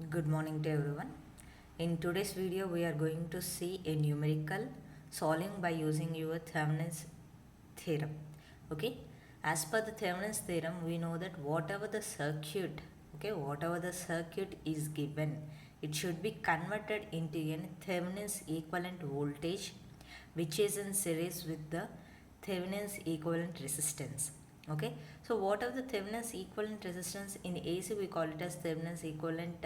Good morning to everyone. In today's video, we are going to see a numerical solving by using your Thevenin's theorem. Okay, as per the Thevenin's theorem, we know that whatever the circuit is given, it should be converted into a Thevenin's equivalent voltage, which is in series with the Thevenin's equivalent resistance. Okay, so what are the Thevenin's equivalent resistance? In AC we call it as Thevenin's equivalent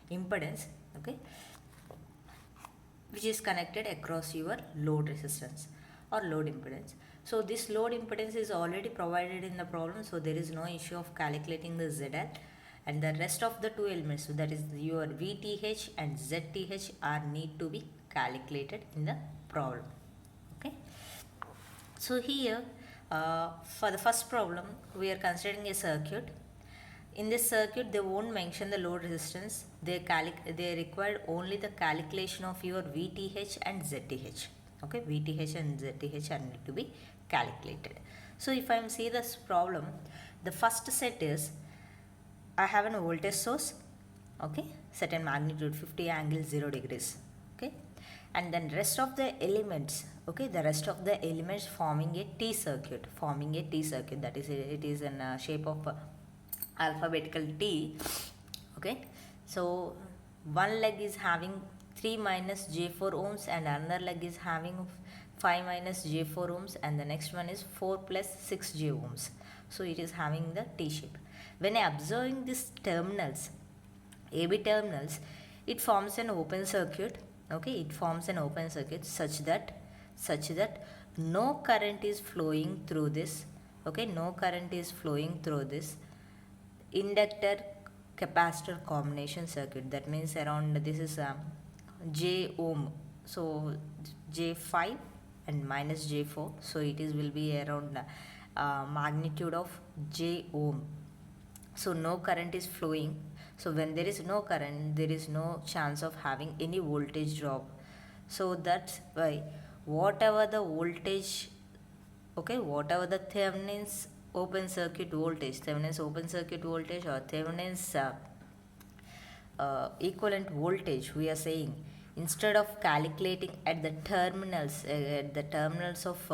impedance. Okay, which is connected across your load resistance or load impedance. So this load impedance is already provided in the problem, so there is no issue of calculating the ZL, and the rest of the two elements, so that is your VTH and ZTH, are need to be calculated in the problem. Okay, so here for the first problem we are considering a circuit. In this circuit they won't mention the load resistance, they require only the calculation of your VTH and ZTH. Okay, VTH and ZTH are need to be calculated. So if I am see this problem, the first set is I have a voltage source, okay, certain magnitude 50 angle 0 degrees, okay, and then rest of the elements, okay, the rest of the elements forming a T circuit, that is it is in shape of alphabetical T. Okay, so one leg is having 3 minus J4 ohms and another leg is having 5 minus J4 ohms, and the next one is 4 plus 6 J ohms. So it is having the T shape. When I observing these terminals, AB terminals, it forms an open circuit. Okay, it forms an open circuit such that no current is flowing through this. Okay, no current is flowing through this inductor capacitor combination circuit. That means around this is J ohm, so J5 and minus J4, so it is will be around magnitude of J ohm. So no current is flowing. So when there is no current, there is no chance of having any voltage drop. So that's why whatever the voltage, okay, whatever the Thevenin's open circuit voltage, or Thevenin's equivalent voltage, we are saying, instead of calculating at the terminals, of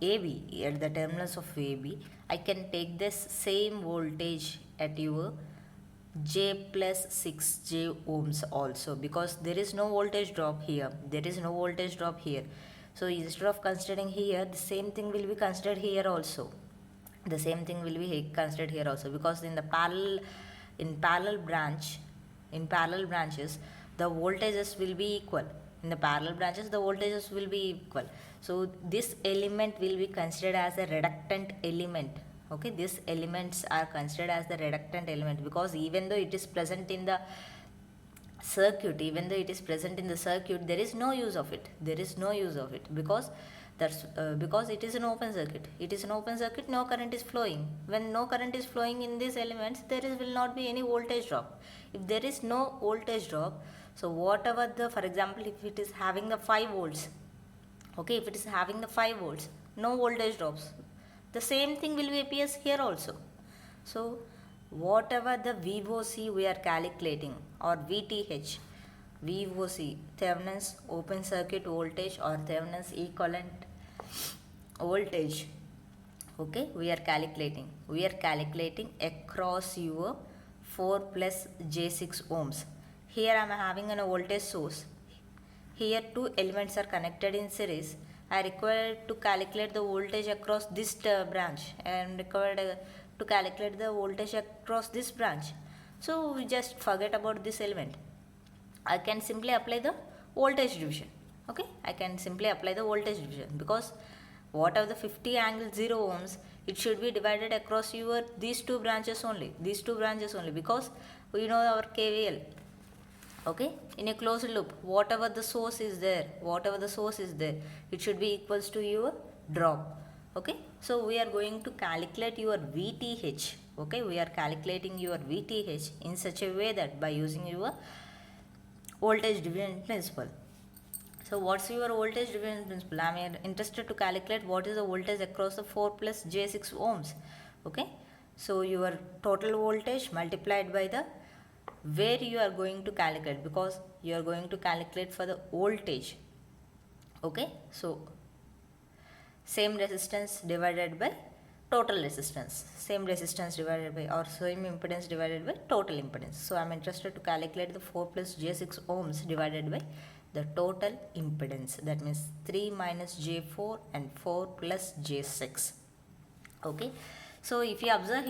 AB, at the terminals of AB, I can take this same voltage at your J plus 6J ohms also, because there is no voltage drop here. So instead of considering here, the same thing will be considered here also. Because in the parallel branches, the voltages will be equal. So this element will be considered as a reductant element. Okay, these elements are considered as the reductant element, because even though it is present in the circuit, there is no use of it. Because it is an open circuit. No current is flowing. When no current is flowing in these elements, will not be any voltage drop. If there is no voltage drop, so whatever for example, if it is having the 5 volts, okay, no voltage drops, the same thing will be appears here also. So whatever the VOC we are calculating, or VTH, Thevenin's open circuit voltage or Thevenin's equivalent voltage, okay, we are calculating across your 4 plus J6 ohms. Here I am having a voltage source. Here two elements are connected in series. I require to calculate the voltage across this branch. I am required to calculate the voltage across this branch. So we just forget about this element. I can simply apply the voltage division. Okay, because whatever the 50 angle 0 ohms, it should be divided across your these two branches only, because we know our KVL. Okay, in a closed loop, whatever the source is there, it should be equals to your drop. Okay, so we are going to calculate your VTH. Okay, we are calculating your VTH in such a way that by using your voltage division principle. So what's your voltage division principle? I am interested to calculate what is the voltage across the 4 plus J6 ohms. Okay, so your total voltage multiplied by the where you are going to calculate, because you are going to calculate for the voltage. Okay, so same resistance divided by total resistance, same resistance divided by, or same impedance divided by total impedance. So I am interested to calculate the 4 plus j6 ohms divided by the total impedance, that means 3 minus j4 and 4 plus j6. Okay, so if you observe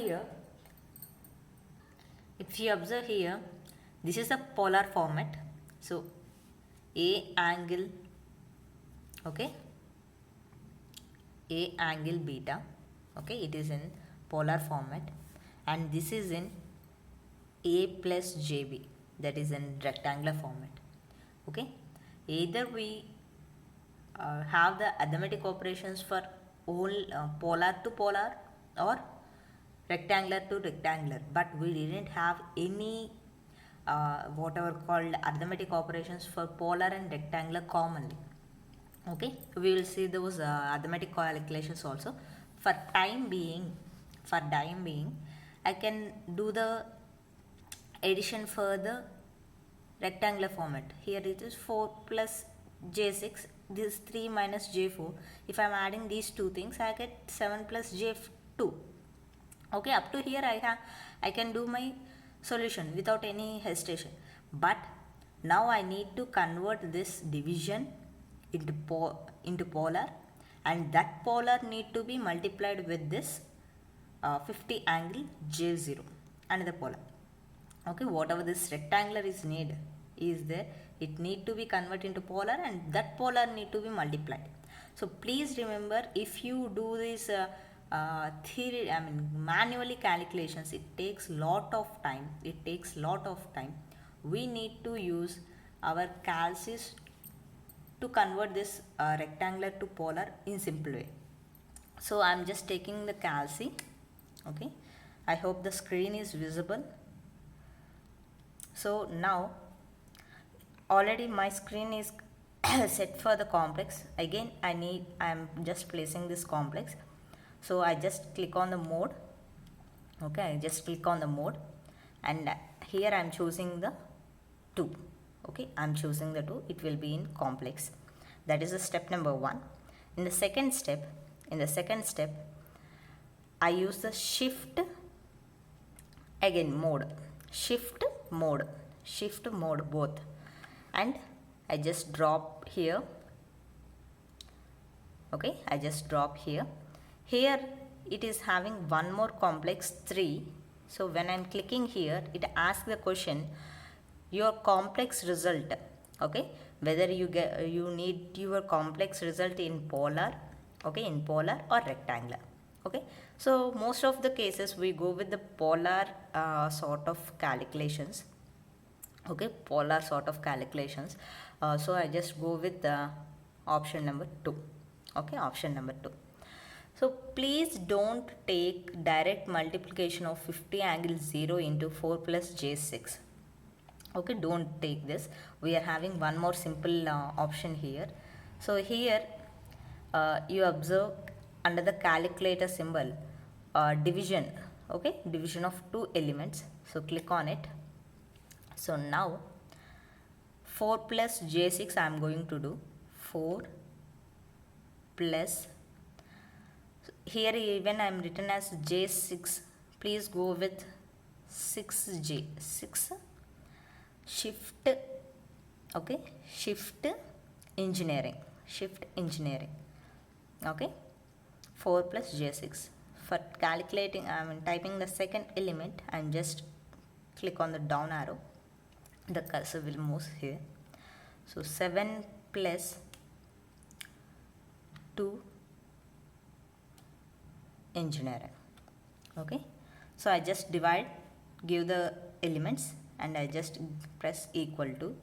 here, this is a polar format. So A angle, okay, A angle beta, okay, it is in polar format, and this is in A plus JB, that is in rectangular format. Okay, either we have the arithmetic operations for all polar to polar or rectangular to rectangular, but we didn't have any whatever called arithmetic operations for polar and rectangular commonly. Okay, we will see those arithmetic calculations also. For time being, I can do the addition for the rectangular format. Here it is 4 plus j6, this 3 minus j4. If I am adding these two things, I get 7 plus j2. Okay, up to here I can do my solution without any hesitation. But now I need to convert this division into polar, and that polar need to be multiplied with this 50 angle j0, another polar. Okay, whatever this rectangular is there, it need to be converted into polar, and that polar need to be multiplied. So please remember, if you do this manually calculations, it takes lot of time. We need to use our calcs to convert this rectangular to polar in simple way. So I am just taking the calc. Okay, I hope the screen is visible. So now already my screen is set for the complex. Again I am just placing this complex. So I just click on the mode. Okay, I just click on the mode, and here I am choosing the 2. Okay, I am choosing the 2. It will be in complex. That is the step number 1. In the second step, I use the shift again mode, shift mode both, and I just drop here. Okay, I just drop here. Here it is having one more complex 3. So when I am clicking here, it asks the question, your complex result, okay, whether you need your complex result in polar, okay, in polar or rectangular. Okay, so most of the cases we go with the polar sort of calculations. Okay, polar sort of calculations. So I just go with the option number 2. Okay, option number 2. So please don't take direct multiplication of 50 angle 0 into 4 plus j6. Okay, don't take this. We are having one more simple option here. So here you observe under the calculator symbol division. Okay, division of two elements. So click on it. So now 4 plus j6 I am going to do 4 plus, here even I am written as j6, please go with 6j, 6 shift, okay, shift engineering, okay, 4 plus j6. For calculating, I am typing the second element, and just click on the down arrow, the cursor will move here. So 7 plus 2 engineering. Okay, so I just give the elements, and I just press equal to.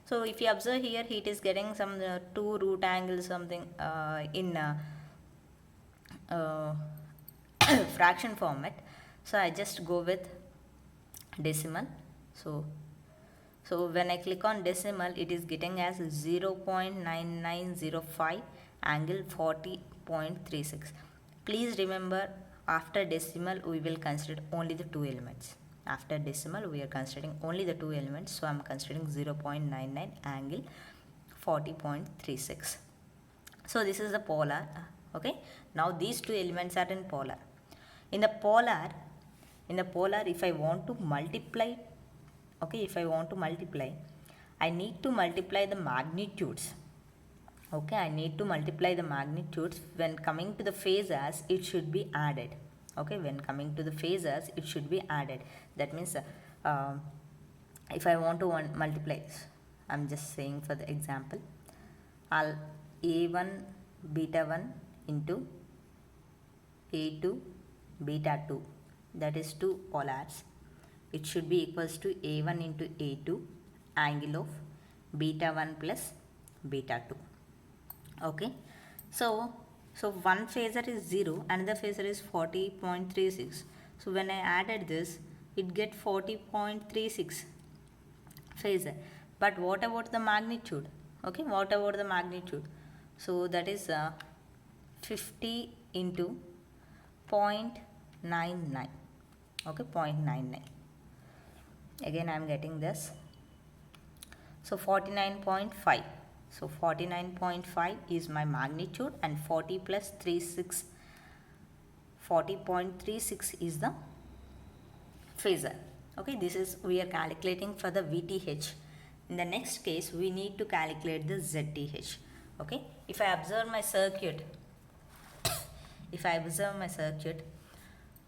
So if you observe here, it is getting some 2 root angles something in fraction format. So I just go with decimal. So when I click on decimal, it is getting as 0.9905 angle 40.36. Please remember, after decimal we will consider only the 2 elements. After decimal we are considering only the two elements, so I'm considering 0.99 angle 40.36. So this is the polar. Okay, now these two elements are in polar. In the polar, if I want to multiply, okay, if I want to multiply, I need to multiply the magnitudes. Okay, I need to multiply the magnitudes. When coming to the phasors, it should be added. Okay, when coming to the phasors, it should be added. That means if I want to multiply, I'm just saying for the example, I'll a1 beta 1 into a2 beta 2, that is two polars. It should be equals to a1 into a2 angle of beta 1 plus beta 2. Okay, so one phasor is 0, another phasor is 40.36. So when I added this, it get 40.36 phasor. But what about the magnitude? Okay, what about the magnitude? So that is 50 into 0.99. Okay, 0.99. Again I am getting this. So 49.5. So 49.5 is my magnitude, and 40 plus 36, 40.36 is the phasor. Okay, this is we are calculating for the VTH. In the next case, we need to calculate the ZTH. Okay, if I observe my circuit,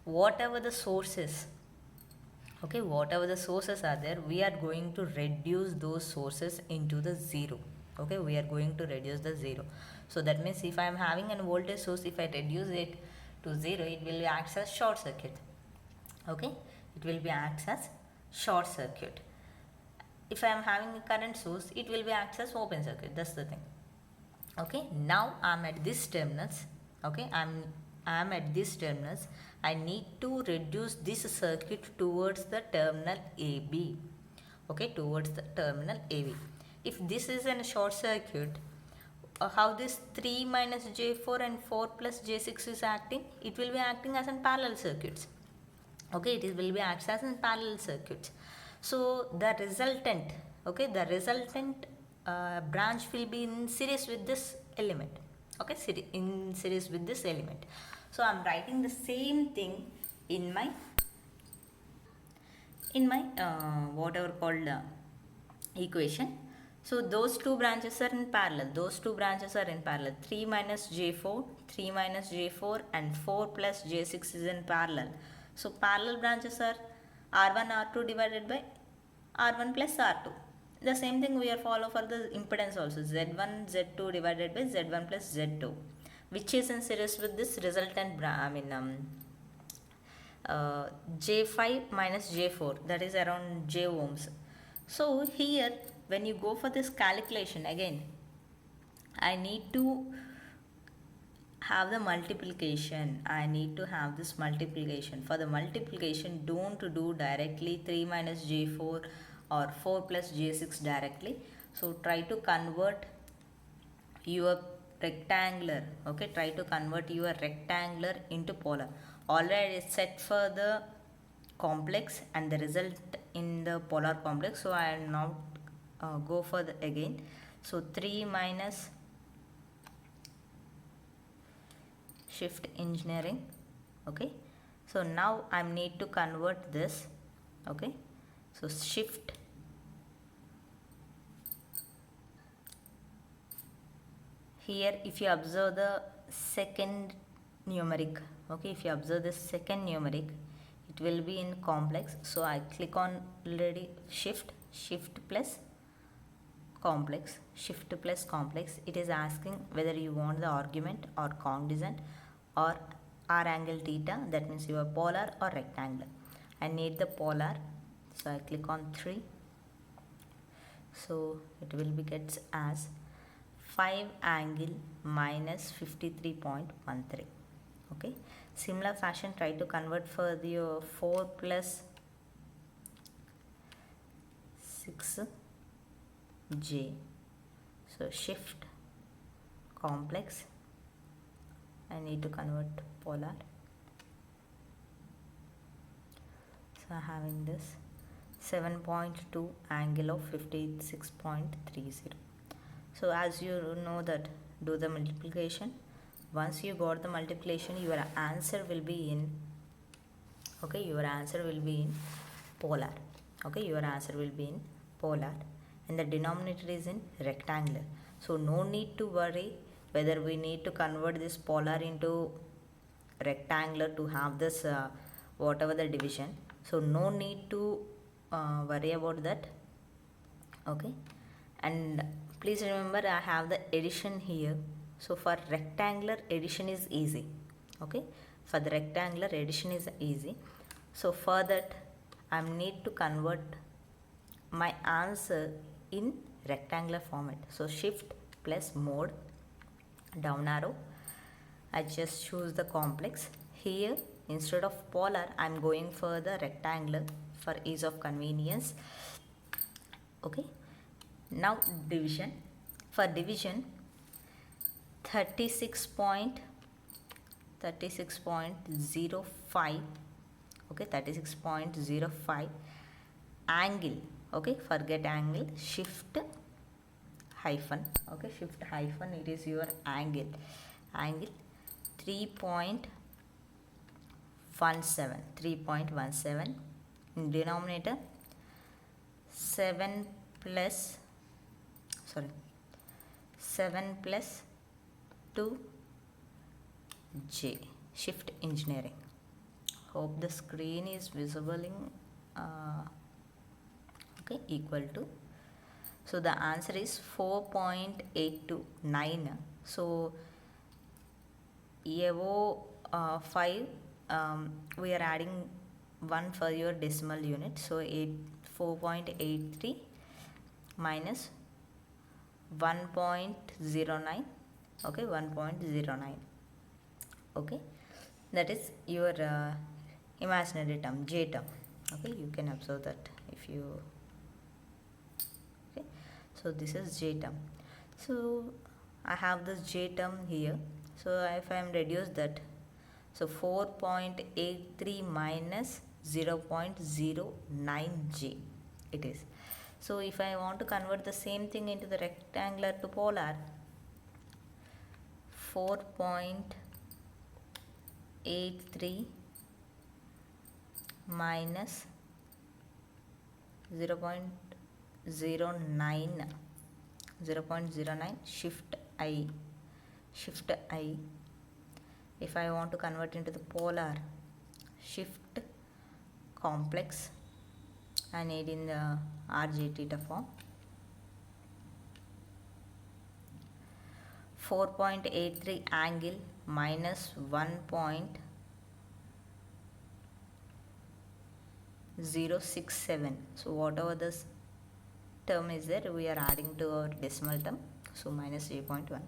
whatever the sources, okay, whatever the sources are there, we are going to reduce those sources into the zero. Okay, we are going to reduce the zero. So that means if I am having a voltage source, if I reduce it to zero, it will act as short circuit. Okay, it will be acts as short circuit. If I am having a current source, it will be acts as open circuit. That's the thing. Okay, now I am at this terminals. Okay, I am at this terminals. I need to reduce this circuit towards the terminal AB. Okay, towards the terminal AB. If this is a short circuit, how this 3 minus J4 and 4 plus J6 is acting? It will be acting as in parallel circuits. Okay, it will be acts as in parallel circuits. So the resultant, okay, branch will be in series with this element. Okay, in series with this element. So I'm writing the same thing in my whatever called equation. So those two branches are in parallel. 3 minus J4 and 4 plus J6 is in parallel. So parallel branches are R1 R2 divided by R1 plus R2. The same thing we are follow for the impedance also, Z1 Z2 divided by Z1 plus Z2, which is in series with this resultant J5 minus J4, that is around J ohms. So here when you go for this calculation, again I need to have the multiplication. I need to have this multiplication. For the multiplication, don't do directly 3 minus J4 or 4 plus J6 directly. So try to convert your rectangular, okay, try to convert your rectangular into polar. Already it's set for the complex and the result in the polar complex, so I will not go for the again. So 3 minus shift engineering. Okay, so now I need to convert this. Okay, so shift here, if you observe the second numeric, okay, if you observe the second numeric, it will be in complex. So I click on already shift plus complex, it is asking whether you want the argument or congruent or r angle theta, that means your polar or rectangular. I need the polar, so I click on 3. So it will be gets as 5 angle minus 53.13. Okay, similar fashion try to convert for the 4 plus 6J. So shift complex, I need to convert polar. So having this 7.2 angle of 56.30. So as you know that, do the multiplication. Once you got the multiplication, your answer will be in, okay, your answer will be in polar. Okay, your answer will be in polar, and the denominator is in rectangular. So no need to worry whether we need to convert this polar into rectangular to have this whatever the division. So no need to worry about that. Okay, and please remember I have the addition here. So for rectangular, addition is easy. Okay, for the rectangular, addition is easy. So for that I need to convert my answer in rectangular format. So shift plus mode, down arrow, I just choose the complex. Here instead of polar I am going for the rectangular for ease of convenience. Okay, now division. For division, 36.05, okay, 36.05 angle. Okay, forget angle, shift hyphen. Okay, shift hyphen, it is your angle 3.17 in denominator 7 plus 2 J, shift engineering. Hope the screen is visible in okay, equal to. So the answer is 4.829. So above 5 we are adding 1 for your decimal unit. So 4.83 minus 1.09. Okay, 1.09. Okay, that is your imaginary term, J term. Okay, you can observe that if you, okay, so this is J term. So I have this J term here. So if I am reduce that, so 4.83 minus 0.09 J it is. So if I want to convert the same thing into the rectangular to polar, 4.83 minus 0.09 shift I. If I want to convert into the polar, shift complex, I need in the RJ theta form. 4.83 angle minus 1.067. So whatever this term is there, we are adding to our decimal term. So minus 0.1.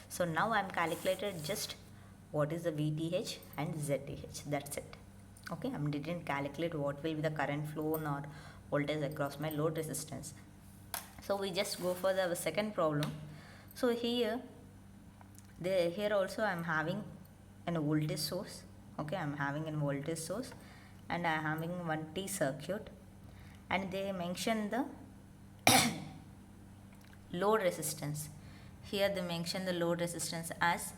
So now I am calculated just what is the VTH and ZTH. That's it. Okay, I didn't calculate what will be the current flow or voltage across my load resistance. So we just go for the second problem. So here also I am having a voltage source. Okay, I am having a voltage source and I am having one T circuit, and they mention the load resistance. Here they mention the load resistance as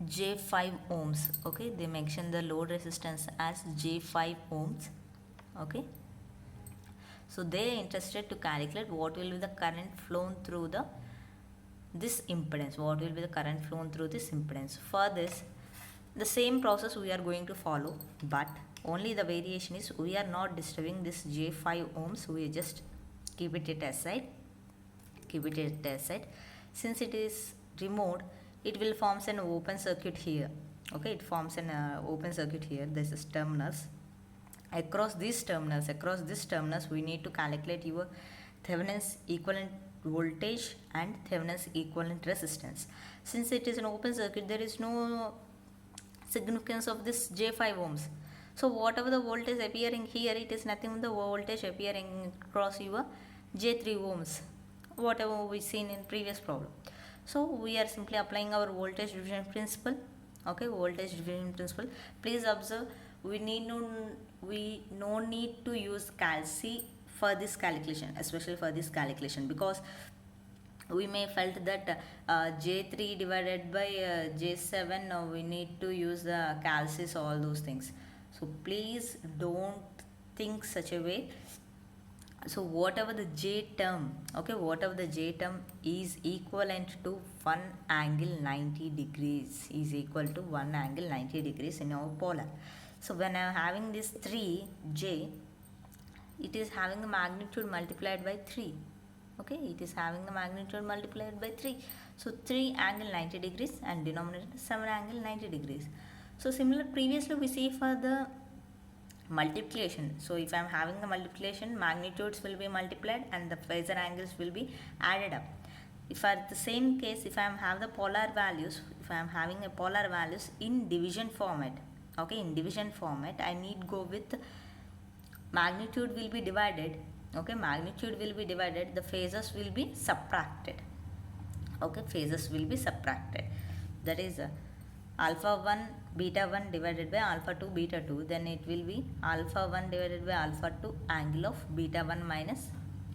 J5 ohms. Okay, they mention the load resistance as J5 ohms. Okay, so they are interested to calculate what will be the current flown through this impedance. What will be the current flown through this impedance? For this, the same process we are going to follow, but only the variation is we are not disturbing this J5 ohms. We just keep it aside. Since it is removed, it will forms an open circuit here. Okay, it forms an open circuit here. This is terminals. Across this terminals we need to calculate your Thevenin's equivalent voltage and Thevenin's equivalent resistance. Since it is an open circuit, there is no significance of this J5 ohms. So whatever the voltage appearing here, it is nothing but the voltage appearing across your J3 ohms, whatever we seen in previous problem. So we are simply applying our voltage division principle. Okay, voltage division principle. Please observe we no need to use calc for this calculation, especially for this calculation, because we may felt that j3 divided by j7, now we need to use the calcs, all those things. So please don't think such a way. So whatever the j term, okay, whatever the j term is equivalent to 1 angle 90 degrees, is equal to 1 angle 90 degrees in our polar. So when I am having this 3j, it is having the magnitude multiplied by 3. Okay, it is having the magnitude multiplied by 3. So 3 angle 90 degrees and denominator 7 angle 90 degrees. So similar, previously we see for the multiplication. So if I am having the multiplication, magnitudes will be multiplied and the phasor angles will be added up. If at the same case, if I am have the polar values, if I am having a polar values in division format, okay, in division format, I need go with magnitude will be divided, okay, magnitude will be divided, the phasors will be subtracted, okay, phasors will be subtracted. That is alpha 1 beta 1 divided by alpha 2 beta 2, then it will be alpha 1 divided by alpha 2 angle of beta 1 minus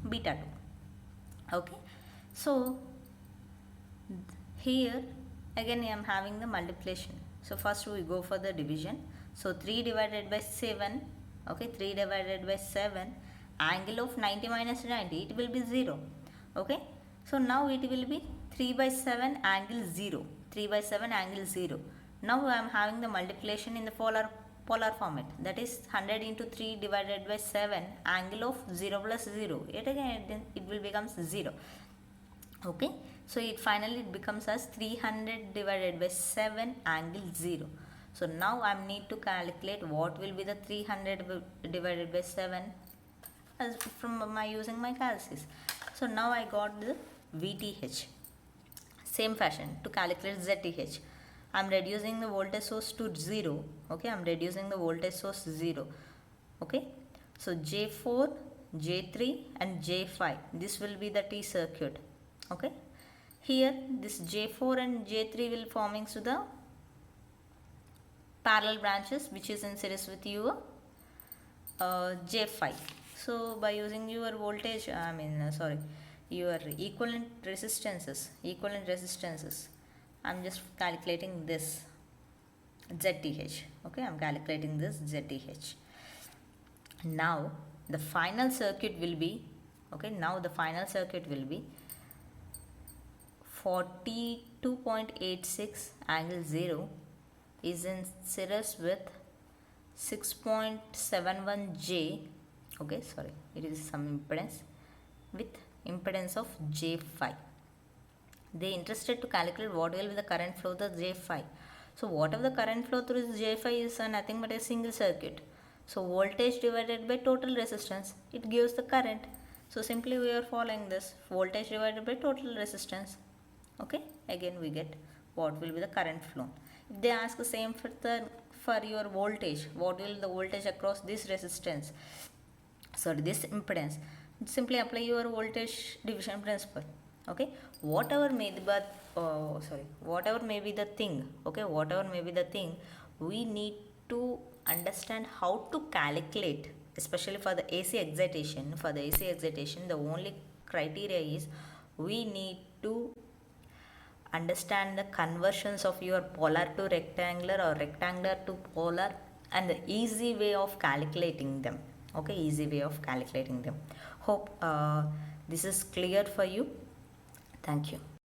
beta 2. Okay, so here again I am having the multiplication. So first we go for the division. So 3 divided by 7, okay, 3 divided by 7, angle of 90 minus 90, it will be 0. Okay, so now it will be 3 by 7 angle 0, 3 by 7 angle 0. Now I am having the multiplication in the polar format, that is 100 into 3 divided by 7 angle of 0 plus 0, it again it will become 0. Okay, so it finally becomes as 300 divided by 7 angle 0. So now I need to calculate what will be the 300 divided by 7 as from my using my calculus. So now I got the VTH. Same fashion to calculate ZTH, I am reducing the voltage source to 0. Okay, I am reducing the voltage source 0. Okay, so J4, J3 and J5, this will be the T circuit. Okay, here this J4 and J3 will forming to the parallel branches which is in series with your J5. So by using your voltage, your equivalent resistances, I'm just calculating this ZTH. Okay, I'm calculating this ZTH. Now the final circuit will be, okay, now the final circuit will be 42.86 angle 0 is in series with 6.71J, okay, sorry, it is some impedance with impedance of J5. They interested to calculate what will be the current flow through J5. So whatever the current flow through J5 is nothing but a single circuit. So voltage divided by total resistance, it gives the current. So simply we are following this, voltage divided by total resistance. Okay, again we get what will be the current flow. If they ask the same for your voltage, what will the voltage across this resistance, sorry, this impedance, simply apply your voltage division principle. Okay, whatever may be the whatever may be the thing, okay, whatever may be the thing, we need to understand how to calculate, especially for the AC excitation. For the AC excitation, the only criteria is we need to understand the conversions of your polar to rectangular or rectangular to polar and the easy way of calculating them. Okay, easy way of calculating them. Hope this is clear for you. Thank you.